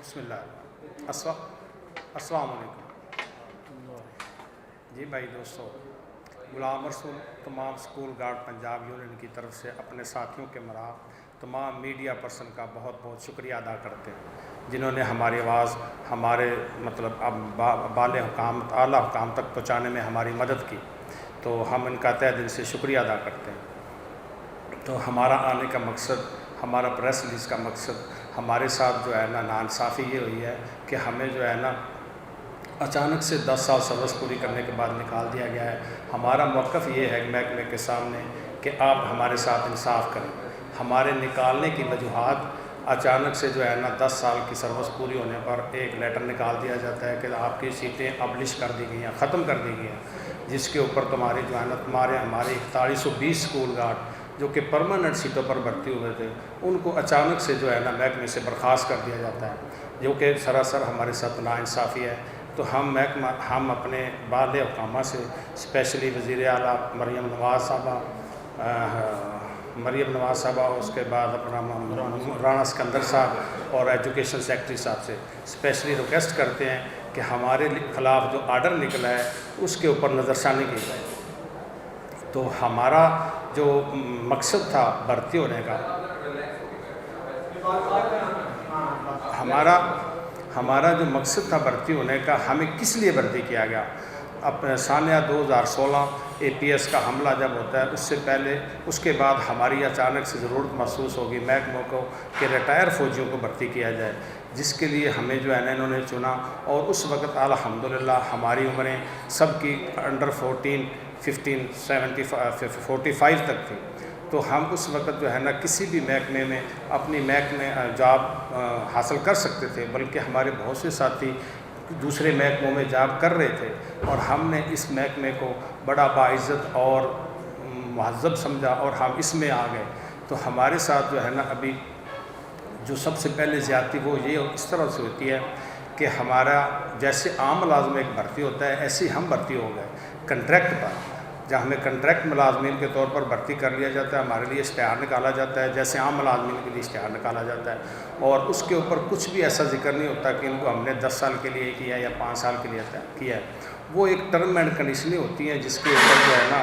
بسم اللہ السلام علیکم جی بھائی دوستو، غلام رسول تمام اسکول گارڈ پنجاب یونین کی طرف سے اپنے ساتھیوں کے مرا تمام میڈیا پرسن کا بہت بہت شکریہ ادا کرتے ہیں جنہوں نے ہماری آواز ہمارے اعلیٰ حکام تک پہنچانے میں ہماری مدد کی، تو ہم ان کا تہ دل سے شکریہ ادا کرتے ہیں۔ تو ہمارا آنے کا مقصد، ہمارا پریس ریلیز کا مقصد، ہمارے ساتھ جو ہے نا ناانصافی یہ ہوئی ہے کہ ہمیں جو ہے نا اچانک سے 10 سال سروس پوری کرنے کے بعد نکال دیا گیا ہے۔ ہمارا موقف یہ ہے محکمے کے سامنے کہ آپ ہمارے ساتھ انصاف کریں۔ ہمارے نکالنے کی وجوہات اچانک سے جو ہے نا 10 سال کی سروس پوری ہونے پر ایک لیٹر نکال دیا جاتا ہے کہ آپ کی سیٹیں ابلش کر دی گئی ہیں، ختم کر دی گئی ہیں، جس کے اوپر تمہاری جو ہے نا ہمارے 4120 اسکول گارڈ جو کہ پرماننٹ سیٹوں پر بھرتی ہوئے تھے، ان کو اچانک سے جو ہے نا محکمے سے برخاست کر دیا جاتا ہے، جو کہ سراسر ہمارے ساتھ ناانصافی ہے۔ تو ہم اپنے بالا حکامہ سے اسپیشلی وزیر اعلیٰ مریم نواز صاحبہ اس کے بعد اپنا رانا سکندر صاحب اور ایجوکیشن سیکرٹری صاحب سے اسپیشلی ریکویسٹ کرتے ہیں کہ ہمارے خلاف جو آرڈر نکلا ہے اس کے اوپر نظر ثانی کی جائے۔ تو ہمارا جو مقصد تھا بھرتی ہونے کا، ہمارا جو مقصد تھا بھرتی ہونے کا، ہمیں کس لیے بھرتی کیا گیا؟ سانیہ 2016 اے پی ایس کا حملہ جب ہوتا ہے، اس سے پہلے اس کے بعد ہماری اچانک سے ضرورت محسوس ہوگی محکموں کو کہ ریٹائر فوجیوں کو بھرتی کیا جائے، جس کے لیے ہمیں جو ہے نا انہوں نے چنا، اور اس وقت الحمدللہ ہماری عمریں سب کی انڈر 14 15 45 تک تھی۔ تو ہم اس وقت جو ہے نا کسی بھی محکمے میں اپنی محکمے جاب حاصل کر سکتے تھے، بلکہ ہمارے بہت سے ساتھی دوسرے محکموں میں جاب کر رہے تھے، اور ہم نے اس محکمے کو بڑا باعزت اور مہذب سمجھا اور ہم اس میں آ گئے۔ تو ہمارے ساتھ جو ہے نا ابھی جو سب سے پہلے زیادتی وہ یہ اس طرح سے ہوتی ہے کہ ہمارا جیسے عام ملازم ایک بھرتی ہوتا ہے، ایسے ہم بھرتی ہو گئے کنٹریکٹ پر۔ جب ہمیں کنٹریکٹ ملازمین کے طور پر بھرتی کر لیا جاتا ہے، ہمارے لیے اشتہار نکالا جاتا ہے جیسے عام ملازمین کے لیے اشتہار نکالا جاتا ہے، اور اس کے اوپر کچھ بھی ایسا ذکر نہیں ہوتا کہ ان کو ہم نے 10 سال کے لیے کیا یا 5 سال کے لیے کیا ہے۔ وہ ایک ٹرم اینڈ کنڈیشنیں ہوتی ہیں جس کے اوپر جو ہے نا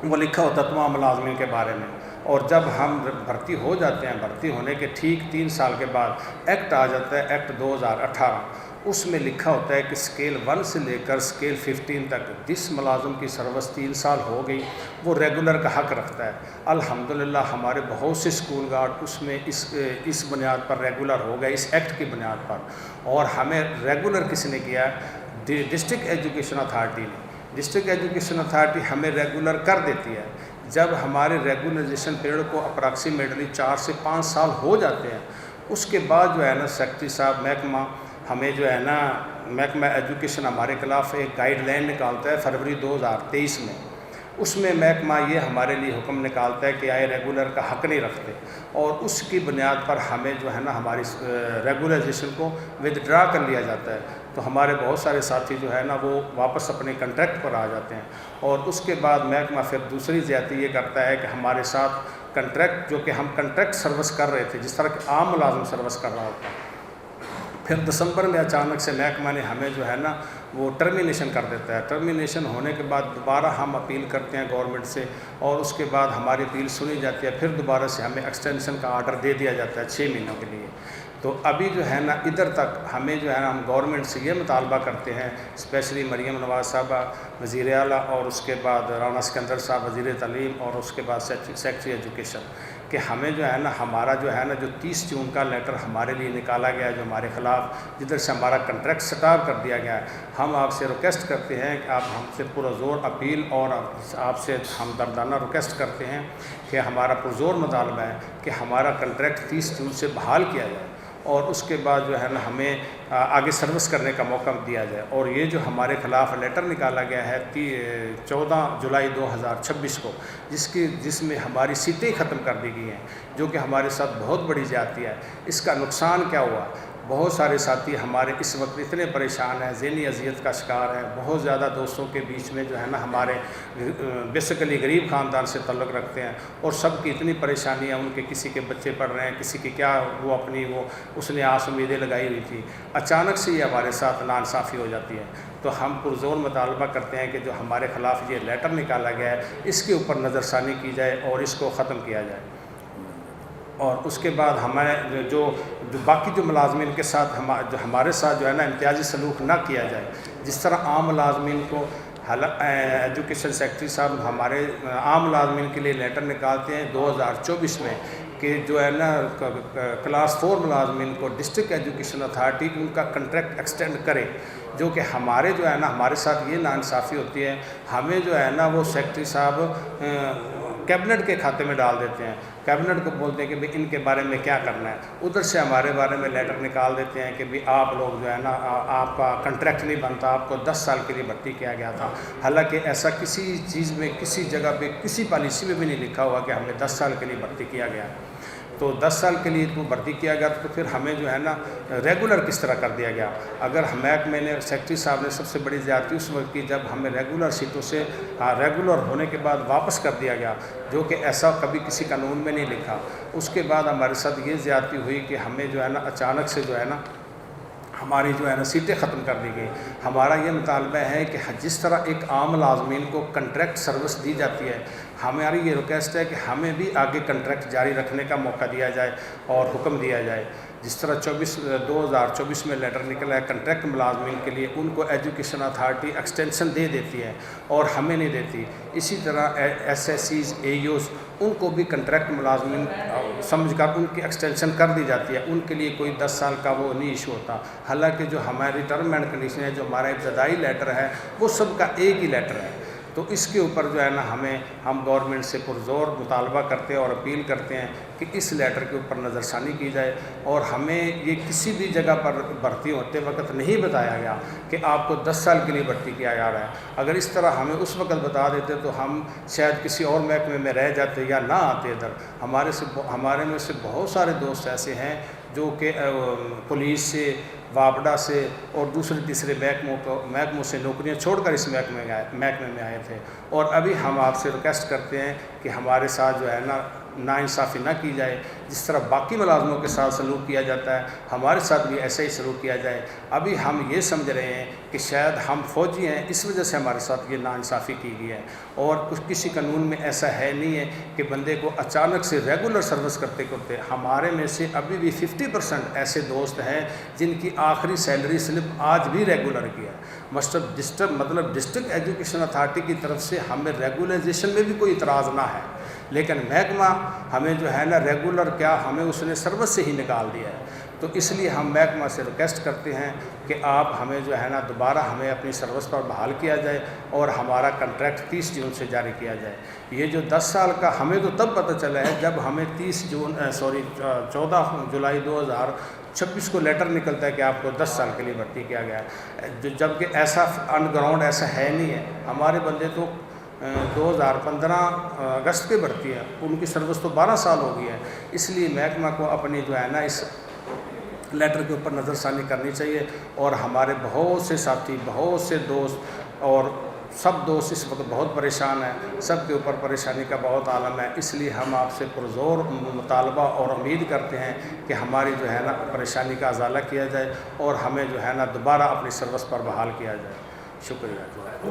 وہ لکھا ہوتا ہے تمام ملازمین کے بارے میں، اور جب ہم بھرتی ہو جاتے ہیں، بھرتی ہونے کے ٹھیک 3 سال کے بعد ایکٹ آ جاتا ہے، ایکٹ 2018، اس میں لکھا ہوتا ہے کہ اسکیل 1 سے لے کر اسکیل 15 تک جس ملازم کی سروس 3 سال ہو گئی وہ ریگولر کا حق رکھتا ہے۔ الحمدللہ ہمارے بہت سے اسکول گارڈ اس میں اس بنیاد پر ریگولر ہو گئے، اس ایکٹ کی بنیاد پر۔ اور ہمیں ریگولر کس نے کیا ہے؟ ڈسٹرکٹ ایجوکیشن اتھارٹی نے۔ ڈسٹرکٹ ایجوکیشن اتھارٹی ہمیں ریگولر کر دیتی ہے جب ہمارے ریگولرائزیشن پیریڈ کو اپراکسیمیٹلی 4 سے 5 سال ہو جاتے ہیں۔ اس کے بعد جو ہے نا سیکرٹری صاحب محکمہ ہمیں جو ہے نا محکمہ ایجوکیشن ہمارے خلاف ایک گائیڈ لائن نکالتا ہے فروری 2023 میں۔ اس میں محکمہ یہ ہمارے لیے حکم نکالتا ہے کہ آئے ریگولر کا حق نہیں رکھتے، اور اس کی بنیاد پر ہمیں جو ہے نا ہماری ریگولرائزیشن کو ودڈرا کر لیا جاتا ہے۔ تو ہمارے بہت سارے ساتھی جو ہے نا وہ واپس اپنے کنٹریکٹ پر آ جاتے ہیں، اور اس کے بعد محکمہ پھر دوسری زیادتی یہ کرتا ہے کہ ہمارے ساتھ کنٹریکٹ جو کہ ہم کنٹریکٹ سروس کر رہے تھے جس طرح کہ عام ملازم سروس کر رہا ہوتا ہے، پھر دسمبر میں اچانک سے محکمہ نے ہمیں جو ہے نا وہ ٹرمینیشن کر دیتا ہے۔ ٹرمینیشن ہونے کے بعد دوبارہ ہم اپیل کرتے ہیں گورنمنٹ سے، اور اس کے بعد ہماری اپیل سنی جاتی ہے، پھر دوبارہ سے ہمیں ایکسٹینشن کا آرڈر دے دیا جاتا ہے 6 مہینوں کے لیے۔ تو ابھی جو ہے نا ادھر تک ہمیں جو ہے نا ہم گورنمنٹ سے یہ مطالبہ کرتے ہیں، اسپیشلی مریم نواز صاحبہ وزیر اعلیٰ، اور اس کے بعد رانا سکندر صاحب وزیر تعلیم، اور اس کے بعد سیکرٹری ایجوکیشن، کہ ہمیں جو ہے نا ہمارا جو ہے نا جو 30 جون کا لیٹر ہمارے لیے نکالا گیا ہے جو ہمارے خلاف، جدھر سے ہمارا کنٹریکٹ سٹاپ کر دیا گیا ہے، ہم آپ سے ریکویسٹ کرتے ہیں کہ آپ ہم سے پرزور اپیل اور آپ سے ہمدردانہ ریکویسٹ کرتے ہیں کہ ہمارا پرزور مطالبہ ہے کہ ہمارا کنٹریکٹ 30 جون سے بحال کیا جائے، اور اس کے بعد جو ہے نا ہمیں آگے سروس کرنے کا موقع دیا جائے۔ اور یہ جو ہمارے خلاف لیٹر نکالا گیا ہے 14 جولائی 2026 کو، جس میں ہماری سیٹیں ختم کر دی گئی ہیں، جو کہ ہمارے ساتھ بہت بڑی زیادتی ہے۔ اس کا نقصان کیا ہوا؟ بہت سارے ساتھی ہمارے اس وقت اتنے پریشان ہیں، ذہنی اذیت کا شکار ہیں، بہت زیادہ دوستوں کے بیچ میں جو ہے نا ہمارے بیسیکلی غریب خاندان سے تعلق رکھتے ہیں، اور سب کی اتنی پریشانی ہے، ان کے کسی کے بچے پڑھ رہے ہیں، کسی کی کیا وہ اپنی اس نے آس امیدیں لگائی ہوئی تھی، اچانک سے یہ ہمارے ساتھ ناانصافی ہو جاتی ہے۔ تو ہم پرزور مطالبہ کرتے ہیں کہ جو ہمارے خلاف یہ لیٹر نکالا گیا ہے اس کے اوپر نظر ثانی کی جائے اور اس کو ختم کیا جائے، اور اس کے بعد ہمارے جو باقی جو ملازمین کے ساتھ جو ہمارے ساتھ جو ہے نا امتیازی سلوک نہ کیا جائے، جس طرح عام ملازمین کو ایجوکیشن سیکرٹری صاحب ہمارے عام ملازمین کے لیے لیٹر نکالتے ہیں 2024 میں کہ جو ہے نا کلاس 4 ملازمین کو ڈسٹرکٹ ایجوکیشن اتھارٹی ان کا کنٹریکٹ ایکسٹینڈ کرے، جو کہ ہمارے جو ہے نا ہمارے ساتھ یہ ناانصافی ہوتی ہے، ہمیں جو ہے نا وہ سیکرٹری صاحب کیبنٹ کے کھاتے میں ڈال دیتے ہیں، کیبنٹ کو بولتے ہیں کہ بھئی ان کے بارے میں کیا کرنا ہے، ادھر سے ہمارے بارے میں لیٹر نکال دیتے ہیں کہ بھئی آپ لوگ جو ہے نا آپ کا کنٹریکٹ نہیں بنتا، آپ کو 10 سال کے لیے بھرتی کیا گیا تھا، حالانکہ ایسا کسی چیز میں کسی جگہ پہ کسی پالیسی میں بھی نہیں لکھا ہوا کہ ہمیں 10 سال کے لیے بھرتی کیا گیا ہے۔ تو 10 سال کے لیے تو بھرتی کیا گیا تو پھر ہمیں جو ہے نا ریگولر کس طرح کر دیا گیا؟ اگر میں نے سیکرٹری صاحب نے سب سے بڑی زیادتی اس وقت کی جب ہمیں ریگولر سیٹوں سے ریگولر ہونے کے بعد واپس کر دیا گیا، جو کہ ایسا کبھی کسی قانون میں نہیں لکھا۔ اس کے بعد ہمارے ساتھ یہ زیادتی ہوئی کہ ہمیں جو ہے نا اچانک سے جو ہے نا ہماری جو ہے نا سیٹیں ختم کر دی گئی۔ ہمارا یہ مطالبہ ہے کہ جس طرح ایک عام ملازمین کو کنٹریکٹ سروس دی جاتی ہے، ہماری یہ ریکویسٹ ہے کہ ہمیں بھی آگے کنٹریکٹ جاری رکھنے کا موقع دیا جائے اور حکم دیا جائے۔ جس طرح 2024 میں لیٹر نکلا ہے کنٹریکٹ ملازمین کے لیے، ان کو ایجوکیشن اتھارٹی ایکسٹینشن دے دیتی ہے اور ہمیں نہیں دیتی، اسی طرح ایس ایس سیز اے یوز ان کو بھی کنٹریکٹ ملازمین سمجھ کر ان کی ایکسٹینشن کر دی جاتی ہے، ان کے لیے کوئی 10 سال کا وہ نہیں ایشو ہوتا، حالانکہ جو ہماری ٹرم اینڈ کنڈیشن ہے، جو ہمارا ابتدائی لیٹر ہے وہ سب کا ایک ہی لیٹر ہے۔ تو اس کے اوپر جو ہے نا ہم گورنمنٹ سے پرزور مطالبہ کرتے ہیں اور اپیل کرتے ہیں کہ اس لیٹر کے اوپر نظر ثانی کی جائے، اور ہمیں یہ کسی بھی جگہ پر بھرتی ہوتے وقت نہیں بتایا گیا کہ آپ کو 10 سال کے لیے بھرتی کیا جا رہا ہے۔ اگر اس طرح ہمیں اس وقت بتا دیتے تو ہم شاید کسی اور محکمے میں رہ جاتے یا نہ آتے ادھر۔ ہمارے میں سے بہت سارے دوست ایسے ہیں جو کہ پولیس سے، وابڈا سے اور دوسرے تیسرے محکموں سے نوکریاں چھوڑ کر اس محکمے میں آئے تھے، اور ابھی ہم آپ سے ریکویسٹ کرتے ہیں کہ ہمارے ساتھ جو ہے نا ناانصافی نہ کی جائے، جس طرح باقی ملازموں کے ساتھ سلوک کیا جاتا ہے ہمارے ساتھ بھی ایسا ہی سلوک کیا جائے۔ ابھی ہم یہ سمجھ رہے ہیں کہ شاید ہم فوجی ہیں، اس وجہ سے ہمارے ساتھ یہ ناانصافی کی گئی ہے، اور کسی قانون میں ایسا ہے نہیں ہے کہ بندے کو اچانک سے ریگولر سروس کرتے کرتے۔ ہمارے میں سے ابھی بھی 50% ایسے دوست ہیں جن کی آخری سیلری سلپ آج بھی ریگولر کی ہے، مطلب ڈسٹرکٹ ایجوکیشن اتھارٹی کی طرف سے ہمیں ریگولائزیشن میں بھی کوئی اعتراض نہ ہے، لیکن محکمہ ہمیں جو ہے نا ریگولر کیا ہمیں اس نے سروس سے ہی نکال دیا ہے۔ تو اس لیے ہم محکمہ سے ریکویسٹ کرتے ہیں کہ آپ ہمیں جو ہے نا دوبارہ ہمیں اپنی سروس پر بحال کیا جائے اور ہمارا کنٹریکٹ 30 جون سے جاری کیا جائے۔ یہ جو 10 سال کا ہمیں تو تب پتہ چلا ہے جب ہمیں 14 جولائی 2026 کو لیٹر نکلتا ہے کہ آپ کو 10 سال کے لیے بھرتی کیا گیا ہے، جبکہ ایسا آن گراؤنڈ ایسا ہے نہیں ہے۔ ہمارے بندے تو 2015 اگست کے بھرتی ہے، ان کی سروس تو 12 سال ہو گئی ہے۔ اس لیے محکمہ کو اپنی جو ہے نا اس لیٹر کے اوپر نظر ثانی کرنی چاہیے، اور ہمارے بہت سے ساتھی، بہت سے دوست اور سب دوست اس وقت بہت پریشان ہیں، سب کے اوپر پریشانی کا بہت عالم ہے۔ اس لیے ہم آپ سے پرزور مطالبہ اور امید کرتے ہیں کہ ہماری جو ہے نا پریشانی کا ازالہ کیا جائے اور ہمیں جو ہے نا دوبارہ اپنی سروس پر بحال کیا جائے۔ شکریہ۔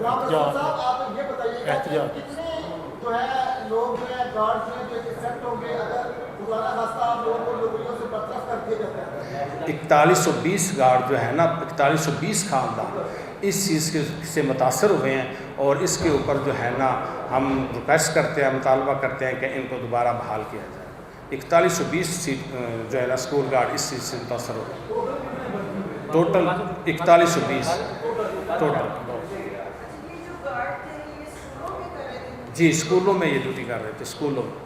آپ یہ بتائیے کتنے جو ہے لوگ جو ہے گارڈز ہیں جو ایکسیپٹ ہوں گے اگر دوبارہ راستہ آپ لوگوں کو نوکریوں سے برطرف کر دیا جاتا ہے؟ 4120 گارڈ جو ہے نا 4120 خاندان اس چیز سے متاثر ہوئے ہیں، اور اس کے اوپر جو ہے نا ہم ریکویسٹ کرتے ہیں، مطالبہ کرتے ہیں کہ ان کو دوبارہ بحال کیا جائے۔ 4120 جو ہے نا اسکول گارڈ اس چیز سے متاثر ہوئے ہیں، ٹوٹل 4120 ٹوٹل۔ جی اسکولوں میں یہ ڈیوٹی کر رہے تھے، اسکولوں میں۔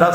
10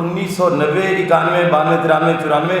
1990, 91, 92, 93, 94,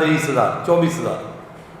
23,000, 24,000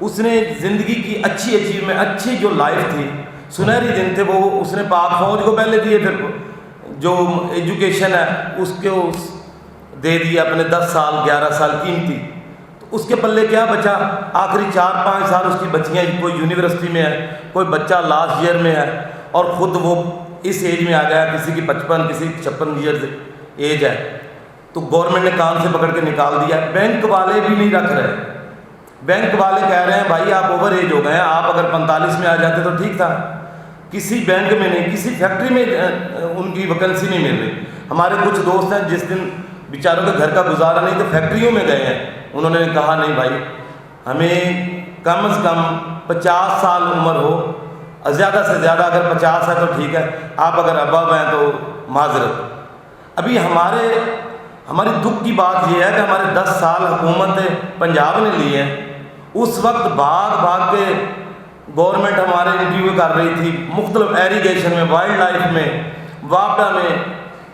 اس نے زندگی کی اچھی اچیومنٹ، اچھی جو لائف تھی، سنہری دن تھے، وہ اس نے پاک فوج کو پہلے دیے، پھر جو ایجوکیشن ہے اس کو دے دیا اپنے 10 سال 11 سال قیمتی. تو اس کے پلے کیا بچا؟ آخری 4-5 سال اس کی بچیاں، کوئی یونیورسٹی میں ہے، کوئی بچہ لاسٹ ایئر میں ہے، اور خود وہ اس ایج میں آ گیا، کسی کی 55 کسی کی 56 ایئرز ایج ہے. تو گورنمنٹ نے کان سے پکڑ کے نکال دیا. بینک والے بھی نہیں رکھ رہے. بینک والے کہہ رہے ہیں بھائی آپ اوور ایج ہو گئے ہیں، آپ اگر 45 میں آ جاتے تو ٹھیک تھا. کسی بینک میں نہیں، کسی فیکٹری میں ان کی ویکنسی نہیں مل رہی. ہمارے کچھ دوست ہیں جس دن بیچاروں کے گھر کا گزارا نہیں تو فیکٹریوں میں گئے ہیں. انہوں نے کہا نہیں بھائی ہمیں کم از کم 50 سال عمر ہو، زیادہ سے زیادہ اگر 50 ہے تو ٹھیک ہے، آپ اگر ابو ہیں تو معذرت. ابھی ہماری دکھ کی بات یہ ہے کہ ہمارے 10 سال حکومت پنجاب نے لی ہے. اس وقت بھاگ کے گورنمنٹ ہمارے انٹرویو کر رہی تھی، مختلف ایریگیشن میں، وائلڈ لائف میں، وابڈا میں،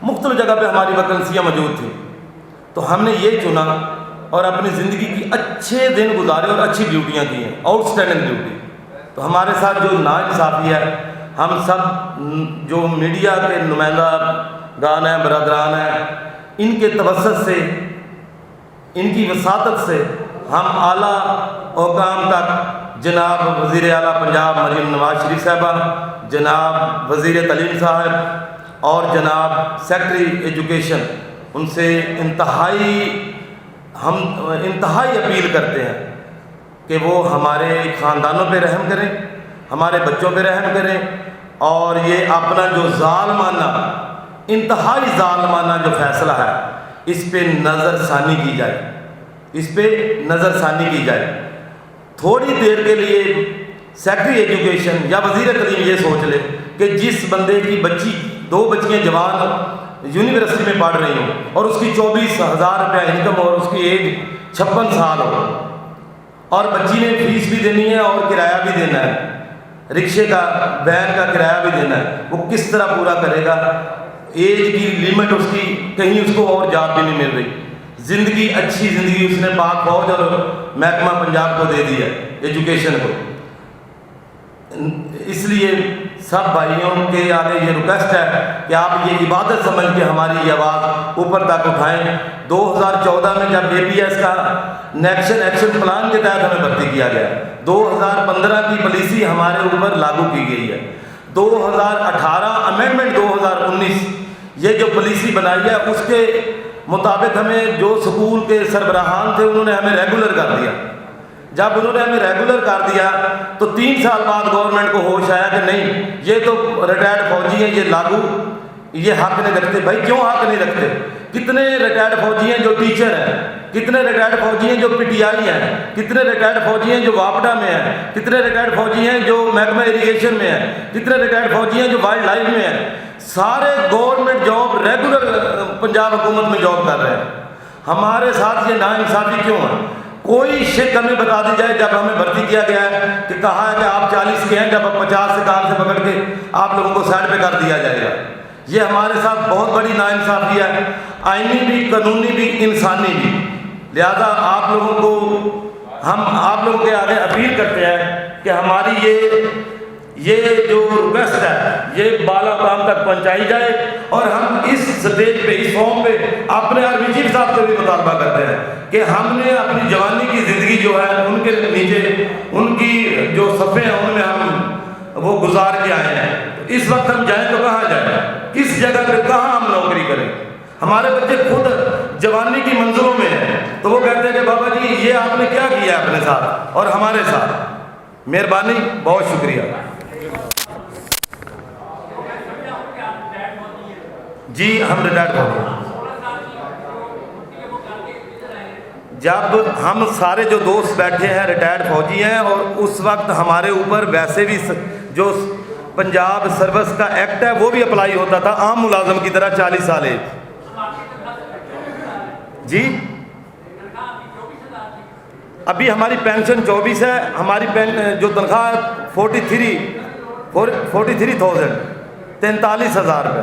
مختلف جگہ پہ ہماری ویکنسیاں موجود تھیں. تو ہم نے یہ چنا اور اپنی زندگی کی اچھے دن گزارے اور اچھی ڈیوٹیاں کی ہیں، آؤٹ اسٹینڈنگ ڈیوٹی. تو ہمارے ساتھ جو ناانصافی ہے، ہم سب جو میڈیا کے نمائندہ گان ہیں، برادران ہیں، ان کے توسط سے، ان کی وساطت سے ہم اعلیٰ حکام تک، جناب وزیر اعلیٰ پنجاب مریم نواز شریف صاحبہ، جناب وزیر تعلیم صاحب اور جناب سیکرٹری ایجوکیشن، ان سے انتہائی اپیل کرتے ہیں کہ وہ ہمارے خاندانوں پہ رحم کریں، ہمارے بچوں پہ رحم کریں، اور یہ اپنا جو ظالمانہ، انتہائی ظالمانہ جو فیصلہ ہے اس پہ نظر ثانی کی جائے، اس پہ نظر ثانی کی جائے. تھوڑی دیر کے لیے سیکرٹری ایجوکیشن یا وزیر تعلیم یہ سوچ لے کہ جس بندے کی 2 بچیاں جوان یونیورسٹی میں پڑھ رہی ہوں اور اس کی 24,000 روپیہ انکم اور اس کی ایج 56 سال ہو، اور بچی نے فیس بھی دینی ہے اور کرایہ بھی دینا ہے، رکشے کا، وین کا کرایہ بھی دینا ہے، وہ کس طرح پورا کرے گا؟ ایج کی لمٹ اس کی کہیں اس کو اور جاب بھی نہیں مل رہی. زندگی، اچھی زندگی اس نے پاک فوج اور محکمہ پنجاب کو دے دی ہے، ایجوکیشن کو. اس لیے سب بھائیوں کے آگے یہ ریکویسٹ ہے کہ آپ یہ عبادت سمجھ کے ہماری یہ آواز اوپر تک اٹھائیں. 2014 میں جب APS کا نیشنل ایکشن پلان کے تحت ہمیں بھرتی کیا گیا، 2015 کی پالیسی ہمارے اوپر لاگو کی گئی ہے، 2018 امینڈمنٹ 2019 یہ جو پالیسی بنائی ہے اس کے مطابق ہمیں جو سکول کے سربراہان تھے انہوں نے ہمیں ریگولر کر دیا. جب انہوں نے ہمیں ریگولر کر دیا تو 3 سال بعد گورنمنٹ کو ہوش آیا کہ نہیں، یہ تو ریٹائرڈ فوجی ہیں، یہ لاگو، یہ حق نہیں رکھتے. بھائی کیوں حق نہیں رکھتے؟ کتنے ریٹائرڈ فوجی ہیں جو ٹیچر ہیں، کتنے ریٹائرڈ فوجی ہیں جو PTI ہیں، کتنے ریٹائرڈ فوجی ہیں جو وابڈا میں ہیں، کتنے ریٹائرڈ فوجی ہیں جو محکمہ ایریگیشن میں ہیں، کتنے ریٹائرڈ فوجی ہیں جو وائلڈ لائف میں ہیں. سارے گورنمنٹ جاب ریگولر پنجاب حکومت میں جاب کر رہے ہیں. ہمارے ساتھ یہ ناانصافی کیوں ہے؟ کوئی شک ہمیں بتا دی جائے. جب ہمیں بھرتی کیا گیا ہے کہ کہا ہے کہ آپ 40 کے ہیں، جب آپ 50 سے کام سے پکڑ کے آپ لوگوں کو سائڈ پہ کر دیا جائے گا. یہ ہمارے ساتھ بہت بڑی ناانصافی ہے، آئینی بھی، قانونی بھی، انسانی بھی. لہذا آپ لوگوں کو، ہم آپ لوگوں کے آگے اپیل کرتے ہیں کہ ہماری یہ جو ریکویسٹ ہے یہ بالا مقام تک پہنچائی جائے، اور ہم اس سٹیج پہ، اس فارم پہ اپنے آرمی چیف صاحب سے بھی مطالبہ کرتے ہیں کہ ہم نے اپنی جوانی کی زندگی جو ہے ان کے نیچے، ان کی جو صفحے ہیں ان میں ہم وہ گزار کے آئے ہیں. اس وقت ہم جائیں تو کہاں جائیں؟ کس جگہ پہ کہاں ہم نوکری کریں؟ ہمارے بچے خود جوانی کی منزلوں میں ہیں تو وہ کہتے ہیں کہ بابا جی یہ آپ نے کیا کیا ہے اپنے ساتھ اور ہمارے ساتھ. مہربانی، بہت شکریہ. جی ہم ریٹائرڈ ہو گئے. جب ہم سارے جو دوست بیٹھے ہیں ریٹائرڈ فوجی ہیں، اور اس وقت ہمارے اوپر ویسے بھی جو پنجاب سروس کا ایکٹ ہے وہ بھی اپلائی ہوتا تھا عام ملازم کی طرح 40 سال ایج. جی ابھی ہماری پینشن 24 ہے، ہماری جو تنخواہ 43,000 43,000 روپے.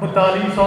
4200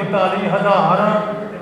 42,000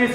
AC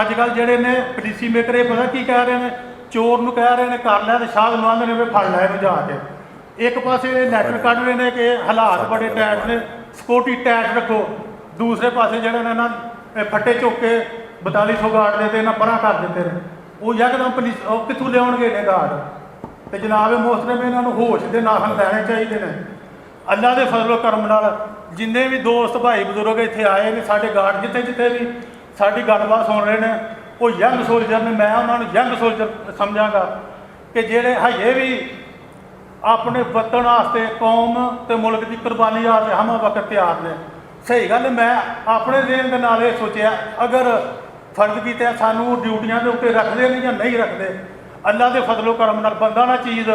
ਅੱਜ ਕੱਲ੍ਹ ਜਿਹੜੇ ਨੇ ਪੋਲਿਸੀ ਮੇਕਰ ਇਹ ਪਤਾ ਕੀ ਕਹਿ ਰਹੇ ਨੇ, ਚੋਰ ਨੂੰ ਕਹਿ ਰਹੇ ਨੇ ਕਰ ਲਿਆ ਤੇ ਸ਼ਾਹ ਨੂੰ ਆਂਦੇ ਨੇ ਵੀ ਫੜ ਲੈ ਇਹਨੂੰ ਜਾ ਕੇ। ਇੱਕ ਪਾਸੇ ਇਹ ਲੈਟਰ ਕੱਢ ਰਹੇ ਨੇ ਕਿ ਹਾਲਾਤ ਬੜੇ ਟਾਈਟ ਨੇ, ਸਿਕਿਉਰਟੀ ਟਾਈਟ ਰੱਖੋ, ਦੂਸਰੇ ਪਾਸੇ ਜਿਹੜੇ ਨੇ ਨਾ ਇਹ ਫੱਟੇ ਚੁੱਕ ਕੇ 4200 ਗਾਰਡ ਦੇ ਤੇ ਇਹਨਾਂ ਪਰਾਂ ਕਰ ਦਿੱਤੇ ਨੇ। ਉਹ ਯਕਦਮ ਪੁਲਿਸ ਉਹ ਕਿੱਥੋਂ ਲਿਆਉਣਗੇ ਨੇ ਗਾਰਡ? ਤੇ ਜਨਾਬ ਮੋਹਤਰਮ ਇਹਨਾਂ ਨੂੰ ਹੋਸ਼ ਦੇ ਨਾਖਣ ਲੈਣੇ ਚਾਹੀਦੇ ਨੇ। ਅੱਲਾ ਦੇ ਫਜ਼ਲ ਕਰਮ ਨਾਲ ਜਿੰਨੇ ਵੀ ਦੋਸਤ ਭਾਈ ਬਜ਼ੁਰਗ ਇੱਥੇ ਆਏ ਨੇ, ਸਾਡੇ ਗਾਰਡ ਜਿੱਥੇ ਜਿੱਥੇ ਵੀ ਸਾਡੀ ਗੱਲਬਾਤ ਸੁਣ ਰਹੇ ਨੇ, ਉਹ ਯੰਗ ਸੋਲਜਰ ਨੇ। ਮੈਂ ਉਹਨਾਂ ਨੂੰ ਯੰਗ ਸੋਲਜਰ ਸਮਝਾਂਗਾ ਕਿ ਜਿਹੜੇ ਹਜੇ ਵੀ ਆਪਣੇ ਵਤਨ ਵਾਸਤੇ, ਕੌਮ ਤੇ ਮੁਲਕ ਦੀ ਕੁਰਬਾਨੀ ਵਾਸਤੇ ਹਮਾ ਵਕਤ ਤਿਆਰ ਨੇ। ਸਹੀ ਗੱਲ, ਮੈਂ ਆਪਣੇ ਦੇਣ ਦੇ ਨਾਲ ਇਹ ਸੋਚਿਆ ਅਗਰ ਫਰਜ਼ ਕੀਤਾ ਸਾਨੂੰ ਡਿਊਟੀਆਂ ਦੇ ਉੱਤੇ ਰੱਖਦੇ ਨੇ ਜਾਂ ਨਹੀਂ ਰੱਖਦੇ, ਅੱਲਾ ਦੇ ਫਜ਼ਲੋ ਕਰਮ ਨਾਲ ਬੰਦਾ ਨਾ ਚੀਜ਼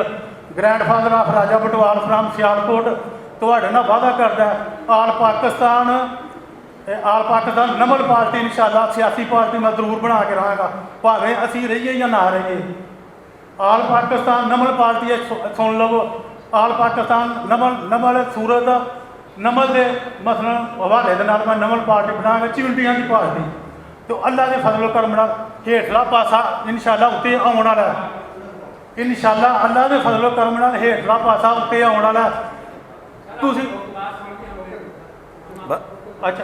ਗ੍ਰੈਂਡਫਾਦਰ ਆਫ ਰਾਜਾ ਬਟਵਾਲ ਫਰਾਮ ਸਿਆਲਕੋਟ ਤੁਹਾਡੇ ਨਾਲ ਵਾਅਦਾ ਕਰਦਾ ਆਲ ਪਾਕਿਸਤਾਨ ਨਮਲ ਪਾਰਟੀ ਇਨਸ਼ਾਅੱਲਾ ਸਿਆਸੀ ਪਾਰਟੀ ਮੈਂ ਜ਼ਰੂਰ ਬਣਾ ਕੇ ਰਹਾਂਗਾ, ਭਾਵੇਂ ਅਸੀਂ ਰਹੀਏ ਜਾਂ ਨਾ ਰਹੀਏ। ਆਲ ਪਾਕਿਸਤਾਨ ਨਮਲ ਪਾਰਟੀ ਸੁਣ ਲਵੋ, ਆਲ ਪਾਕਿਸਤਾਨ ਨਮਲ ਸੂਰਤ ਨਮਲ ਦੇ ਮਸਲਨ ਹਵਾਲੇ ਦੇ ਨਾਲ ਮੈਂ ਨਮਲ ਪਾਰਟੀ ਬਣਾਵਾਂਗਾ, ਚਿਮਟੀਆਂ ਦੀ ਪਾਰਟੀ। ਤੇ ਅੱਲਾ ਦੇ ਫਜ਼ਲ ਕਰਮ ਨਾਲ ਹੇਠਲਾ ਪਾਸਾ ਇਨਸ਼ਾਅੱਲਾ ਉੱਤੇ ਆਉਣ ਵਾਲਾ, ਇਨਸ਼ਾਅੱਲਾ ਅੱਲਾ ਦੇ ਫਜ਼ਲ ਕਰਮ ਨਾਲ ਹੇਠਲਾ ਪਾਸਾ ਉੱਤੇ ਆਉਣ ਵਾਲਾ। ਤੁਸੀਂ ਅੱਛਾ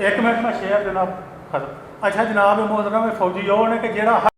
ਇੱਕ ਮਿੰਟ ਮੈਂ ਸ਼ੇਅਰ ਜਨਾਬ ਖਤਮ। ਅੱਛਾ ਜਨਾਬ ਮੋਹਤਰਮ ਫੌਜੀ ਉਹ ਨੇ ਕਿ ਜਿਹੜਾ